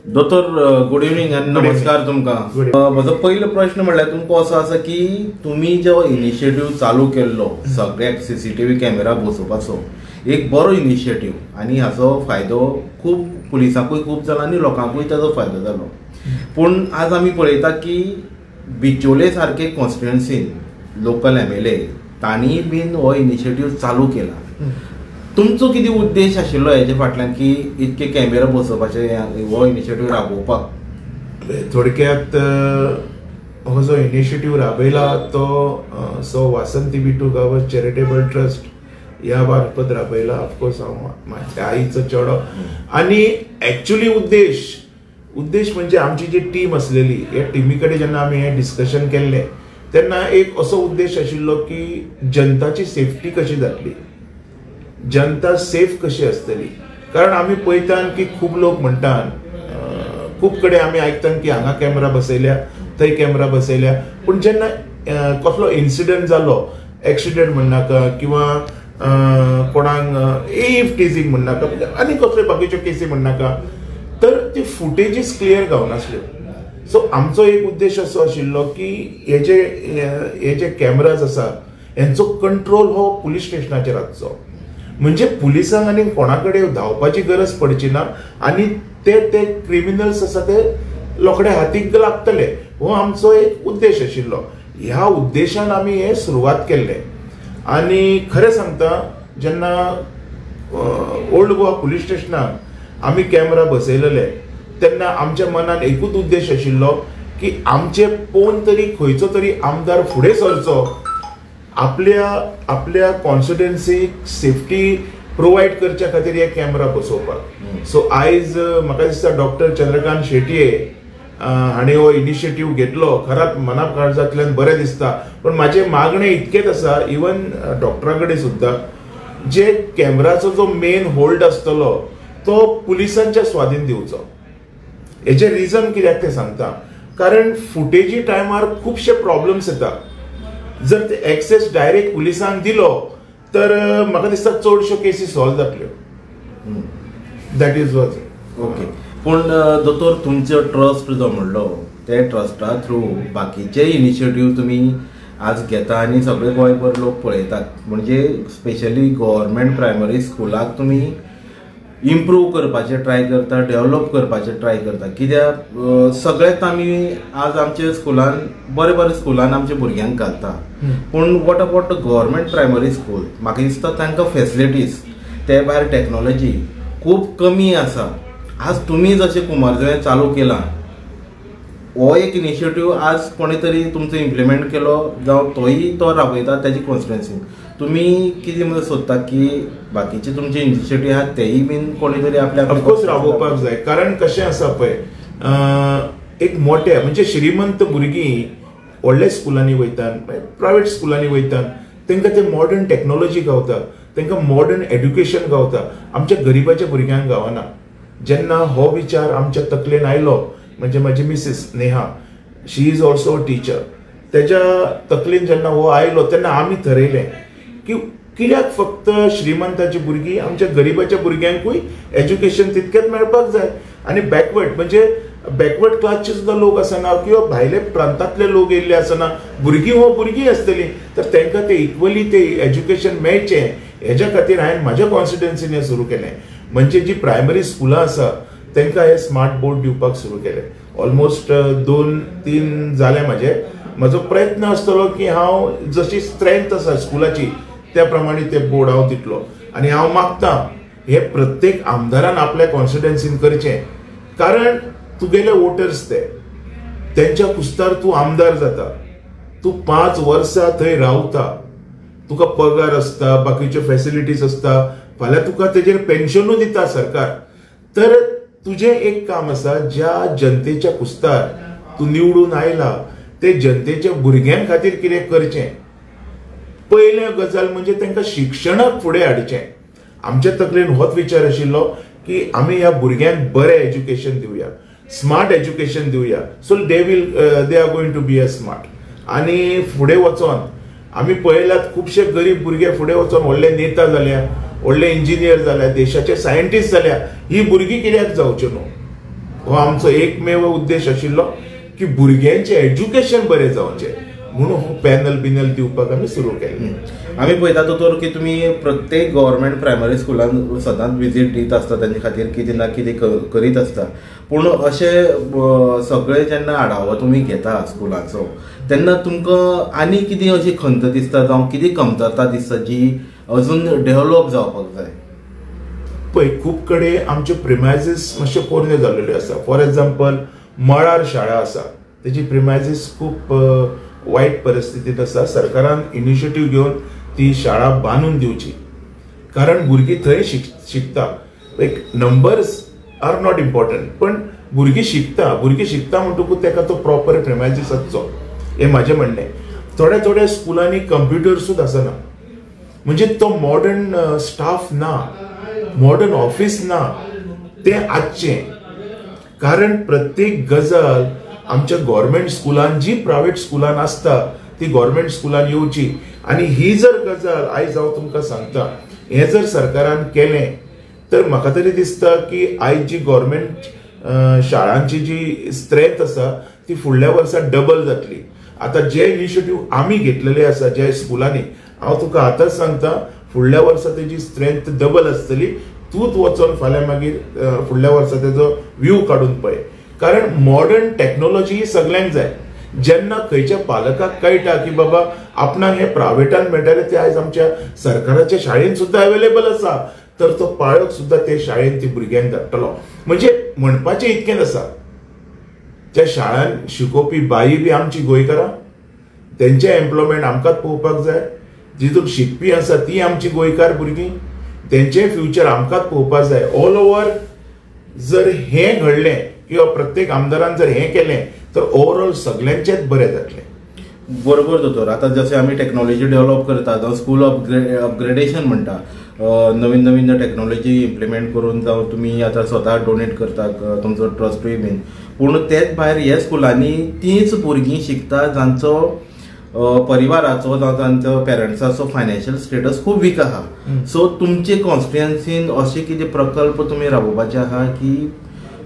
दोतोर good evening आणि नमस्कार तुमका। माझा पहिला प्रश्न म्हणल्यार तुमका असो आसा की तुम्ही जो इनिशिएटिव्ह चालू केल्लो सगळ्याक सीसीटीव्ही कॅमेरा बसोवपाचो एक बरो इनिशिएटिव्ह आणि हाचो फायदो खूप पुलिसांकूय खूप जाला आणि लोकांकूय ताजो फायदो जालो। पण आज आमी पळयता की बिचोले सारखे कॉन्स्टिट्युएन्सीन लोकल MLA तांणी बीन हो इनिशिएटिव्ह चालू केला। तुमचो किती उद्देश आशिल्लो हेजे फाटल्यान की इतके कॅमेरा बसोवपाचे हो इनिशिएटिव्ह राबोवपाक? थोडक्यात हो जो इनिशिएटिव्ह राबयला तो सो वासंती बिटू गांवस चॅरिटेबल ट्रस्ट ह्या मार्फत राबयला। ऑफकोर्स हांव म्हाज्या आईचो चेडो आनी एक्चुअली उद्देश म्हणजे आमची जी टीम असलेली या टिमी कडेन जेन्ना आमी हे डिस्कशन केल्ले तेन्ना एक असो उद्देश आशिल्लो की जनताची सेफ्टी कशी जातली, जनता सेफ कशी असतली। कारण आम्ही पळयतात की खूप लोक म्हणतात, खूप कडे आम्ही आयकतात की हांगा कॅमेरा बसयल्या थंय कॅमेरा बसयल्या, पण जेन्ना कसलो इन्सिडंट जालो, एक्सिडेंट म्हणनाका किंवा कोणाक इफ टीजिंग म्हणनाका आनी कसले बाकीच्यो केसी म्हणनाका, तर ती फुटेजीस क्लियर गावनासल्यो। सो आमचो एक उद्देश असो आशिल्लो की हे जे कॅमेराज आसा हेंचो कंट्रोल हो पुलीस स्टेशनाचेर आसचो, म्हणजे पुलिसांक आनी कोणाकडे धांवपाची गरज पडची ना आनी ते क्रिमिनल्स आसा ते लोकड्या हातीक लागतले, हो आमचो एक उद्देश आशिल्लो। ह्या उद्देशान आमी हे सुरवात केल्ले आनी खरें सांगता जेन्ना ओल्ड गोवा पुलीस स्टेशनाक आमी कॅमेरा बसयलेले तेन्ना आमच्या मनान एकूच उद्देश आशिल्लो की आमचे पोवन तरी खंयचो तरी आमदार फुडें सरचो, आपल्या कॉन्स्टिट्युएन्सीक सेफ्टी प्रोवाइड करच्या खातीर हे कॅमेरा बसोवपाक। सो आयज म्हाका दिसता डॉक्टर चंद्रकांत शेटये हाणें हो इनिशिएटिव्ह घेतलो, खराब मना काळजांतल्यान बरें दिसता। पण माझे मागणें इतकेच आसा, इवन डॉक्टरा कडेन सुद्दां, जे कॅमेराचो जो मेन होल्ड आसतलो तो पुलिसांच्या स्वाधीन दिवचो। हेचे रिजन कित्याक ते सांगता, कारण फुटेजी टायमार खुबशे प्रॉब्लेम्स येता। जर ते एक्सेस डायरेक्ट पुलिसांक दिलो तर म्हाका दिसता चडश्यो केसी सॉल्व जातल्यो। That is was okay. पण दोतोर तुमचो ट्रस्ट जो म्हणलो ते ट्रस्टा थ्रू बाकीचे इनिशिएटिव्ह तुम्ही आज घेता आणि सगळे गोंयभर लोक पळयतात, म्हणजे स्पेशली गव्हर्नमेंट प्रायमरी स्कुलाक तुम्ही इम्प्रूव करपाचे ट्राय करता, डेव्हलप करपाचे ट्राय करता। कित्याक सगळेच आमी आज आमच्या स्कुलान बरे स्कुलान आमच्या भुरग्यांक घालता, पण what about government primary school म्हाका दिसता तांकां फॅसिलिटीज ते भायर टेक्नॉलॉजी खूप कमी आसा। आज तुम्ही जशें कुमारजुंवें चालू केला हो एक इनिशिएटिव्ह आज कोणी तरी तुमचो इम्प्लिमेंट केलो जावं तोही तो राबयता त्याची कॉन्स्टिट्युएन्सीन, तुम्ही कितें म्हणून सोदता की बाकीचे तुमचे इनिशिएटिव्ह आहात तेही बीन कोणी तरी आपल्या ऑफकोर्स राबोवपाक जाय। कारण कशें आसा पळय, एक मोठे म्हणजे श्रीमंत भुरगीं व्हडल्या स्कुलांनी वयतात, प्रायवेट स्कुलांनी वयतात, तांकां ते मॉडर्न टेक्नॉलॉजी गावता, तांकां मॉडर्न एड्युकेशन गावता, आमच्या गरीबाच्या भुरग्यांक गावना। जेन्ना हो विचार आमच्या तकलेन आयलो, म्हणजे माझी Mrs Neha, she is also a teacher, त्याच्या तकलेन जेन्ना हो आयलो तेन्ना आमी ठरयलें की कित्याक फक्त श्रीमंताची भुरगीं, आमच्या गरीबाच्या भुरग्यांकूय एज्युकेशन तितकेच मेळपाक जाय। आनी बॅकवर्ड क्लासचे सुद्दां लोक आसना किंवा भायले प्रांतांतले लोक येयल्ले आसना, भुरगीं हो भुरगीं आसतलीं, तर तांकां ते इक्वली ते एज्युकेशन मेळचें हेज्या खातीर हांवें म्हाज्या कॉन्स्टिट्युएन्सीन हें सुरू केलें। म्हणजे जी प्रायमरी स्कुलां आसा तांकां हे स्मार्ट बोर्ड दिवपाक सुरू केले। ऑलमोस्ट 2-3 जाले म्हजो प्रयत्न आसतलो की हांव जशी स्ट्रेंथ आसा स्कुलाची त्या प्रमाणे ते बोर्ड हांव दितलो। आनी हांव मागतां हे प्रत्येक आमदारान आपल्या कॉन्स्टिट्युएन्सीन करचें, कारण तुगेले वोटर्स तेंच्या कुस्तार तूं आमदार जाता, तूं 5 वर्सां थंय रावता, तुका पगार आसता, बाकीच्यो फॅसिलिटीज आसता, फाल्यां तुका तेजेर पेन्शनूय दिता सरकार, तर तुझे एक काम आसा ज्या जनतेच्या कुस्तार तू निवडून आयला ते जनतेच्या भुरग्यां खातीर कितें करचें। पयले गजाल म्हणजे तांकां शिक्षणाक फुडें हाडचें। आमच्या तकलेन होच विचार आशिल्लो की आमी ह्या भुरग्यांक बरें एज्युकेशन दिवया, स्मार्ट एज्युकेशन दिवया, so they are going to be a smart. आनी फुडें वचोन आमी पळयल्यात खुबशे गरीब भुरगे फुडें वचोन व्हडले नेता जाल्या, व्हडले इंजिनियर जाल्या, देशाचे सायंटिस्ट जाल्या, ही भुरगीं कित्याक जावच्यो न्हू? हो आमचो एकमेव उद्देश आशिल्लो की भुरग्यांचे एज्युकेशन बरें जावचें म्हणून हो पॅनल दिवपाक आमी सुरू केल्लें. आमी पळयता दोतोर की तुमी प्रत्येक गव्हर्मेंट प्रायमरी स्कुलान सदांच विजीट दित आसता, तांचे खातीर कितें ना कितें करीत आसता. पूण अशें सगळे जेन्ना आढावो तुमी घेता स्कुलाचो तेन्ना तुमकां आनी कितें अशी खंत दिसता जावं कितें कमतरता दिसता जी अजून डेव्हलप जावपाक जाय? पळय खूब कडेन आमच्यो प्रिमायसीस मातश्यो पोरण्यो जाल्ल्यो आसा. फॉर एग्जाम्पल मळार शाळा आसा तेजी प्रिमायसीस खूब वायट परिस्थितीत आसा. सरकारान इनिशिएटीव घेवन ती शाळा बांदून दिवची, कारण भुरगीं थंय शिकता. लायक नंबर्स आर नॉट इम्पॉर्टंट, पण भुरगीं शिकता म्हणटकूच ताका तो प्रॉपर प्रिमायसीस आसचो, हें म्हाजें म्हणणें. थोड्या स्कुलांनी कंप्युटर्सूच आसना, म्हणजे तो मॉडर्न स्टाफ ना, मॉडर्न ऑफिस ना, तें आजचें. कारण प्रत्येक गजाल आमच्या गव्हर्मेंट स्कुलान जी प्रायव्हेट स्कुलान आसता ती गव्हर्मेंट स्कुलान येवची. आणि ही जर गजाल आयज हांव तुमकां सांगता, हें जर सरकारान केलें तर म्हाका तरी दिसता की आयज जी गव्हर्मेंट शाळांची जी स्ट्रेंथ आसा ती फुडल्या वर्सा डबल जातली. आतां जे इनिशिएटीव आमी घेतलेले आसा ज्या स्कुलांनी, हांव तुका आतांच सांगता फुडल्या वर्सा तेजी स्ट्रेंथ डबल आसतली. तूंच वचोन फाल्यां मागीर फुडल्या वर्सा तेजो व्यू काडून पळय. कारण मॉडर्न टेक्नॉलॉजी सगळ्यांक जाय. जेन्ना खंयच्या पालकाक कळटा की बाबा आपणाक हें प्रायव्हेटान मेळटलें तें आयज आमच्या सरकाराच्या शाळेंत सुद्दां अवेलेबल आसा, तर तो पाळक सुद्दां ते शाळेंत ती भुरग्यांक धाडटलो. म्हणजे म्हणपाचें इतकेंच आसा, त्या शाळांत शिकोवपी बाई बी आमची गोंयकारां, तेंचें एम्प्लॉयमेंट आमकांच पळोवपाक जाय. जितून शिकपी आसा ती आमची गोंयकार भुरगीं, तेंचें फ्युचर आमकांच पळोवपाक जाय. ऑल ओव्हर जर हें घडलें किंवा प्रत्येक आमदारान जर हें केलें तर ओवरऑल सगळ्यांचेच बरें जातलें. बरोबर दोतोर. आतां जशें आमी टेक्नॉलॉजी डेव्हलप करता जावं स्कूल अपग्रेडेशन म्हणटा, नवीन टेक्नॉलॉजी इम्प्लिमेंट करून जावं तुमी आतां स्वता डोनेट करतात तुमचो ट्रस्टूय बीन, पूण तेच भायर ह्या स्कुलांनी तीच भुरगीं शिकता जांचो परिवाराचो जावं तांचो पेरंट्साचो फायनान्शियल स्टेटस खूब वीक आहा. सो तुमचे कॉन्स्टिट्युएन्सीन अशे कितें प्रकल्प तुमी राबोवपाचे आहा की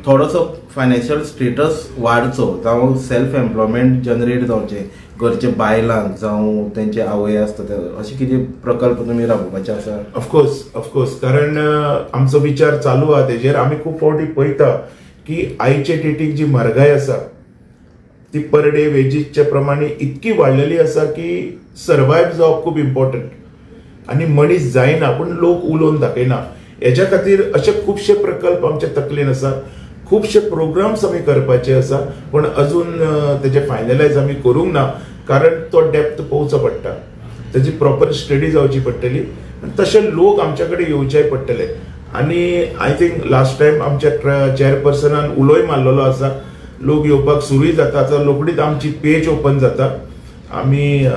थोडोसो फायनान्शियल स्टेटस वाडचो जावं सेल्फ एम्प्लॉयमेंट जनरेट जावचें घरचे बायलांक जावं तेंचे आवय आसता ते, अशे कितें प्रकल्प तुमी राबोवपाचे आसा? ऑफकोर्स कारण आमचो विचार चालू आहा तेजेर. आमी खूब फावटी पळयता की आयचे डेटीक जी म्हारगाय आसा ती पर डे वेजीसच्या प्रमाणे इतकी वाडलेली आसा की सर्वायव जावप खूब इम्पॉर्टंट आणि मनीस जायना पूण लोक उलोवन दाखयना. हेच्या खातीर अशे खुबशे प्रकल्प आमच्या तकलेन आसा, खुबशे प्रोग्राम्स आमी करपाचे आसा, पण अजून तेजे फायनलायज आमी करूंक ना, कारण तो डेप्थ पोवचो पडटा, तेजी प्रॉपर स्टडी जावची पडटली, तशे लोक आमच्या कडेन येवचे पडटले. आणि आय थिंक लास्ट टायम आमच्या चेअरपर्सनान उलोय मारलेलो आसा, लोक येवपाक सुरूय जाता. आतां रोखडीच आमची पेज ओपन जाता, आमी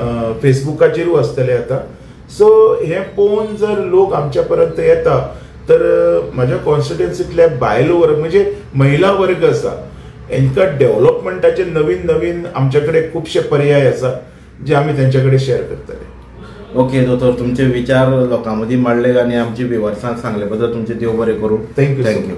फेसबुकाचेरूय आसतले आता. सो हे पळोवन जर लोक आमच्या पर्यंत येता तर माझ्या कॉन्स्टिट्युएन्सीतले बायलो वर्ग म्हणजे महिला वर्ग आसा हेंकां डेव्हलपमेंटाचे नवीन आमच्याकडे खूबशे पर्याय आसा जे आमी तेंच्याकडे शेअर करतले. ओके दोतोर, तुमचे विचार लोकां मदीं मांडले आनी आमच्या व्ह्युअर्सांक सांगले बद्दल तुमचे देव बरें करूं. थँक्यू.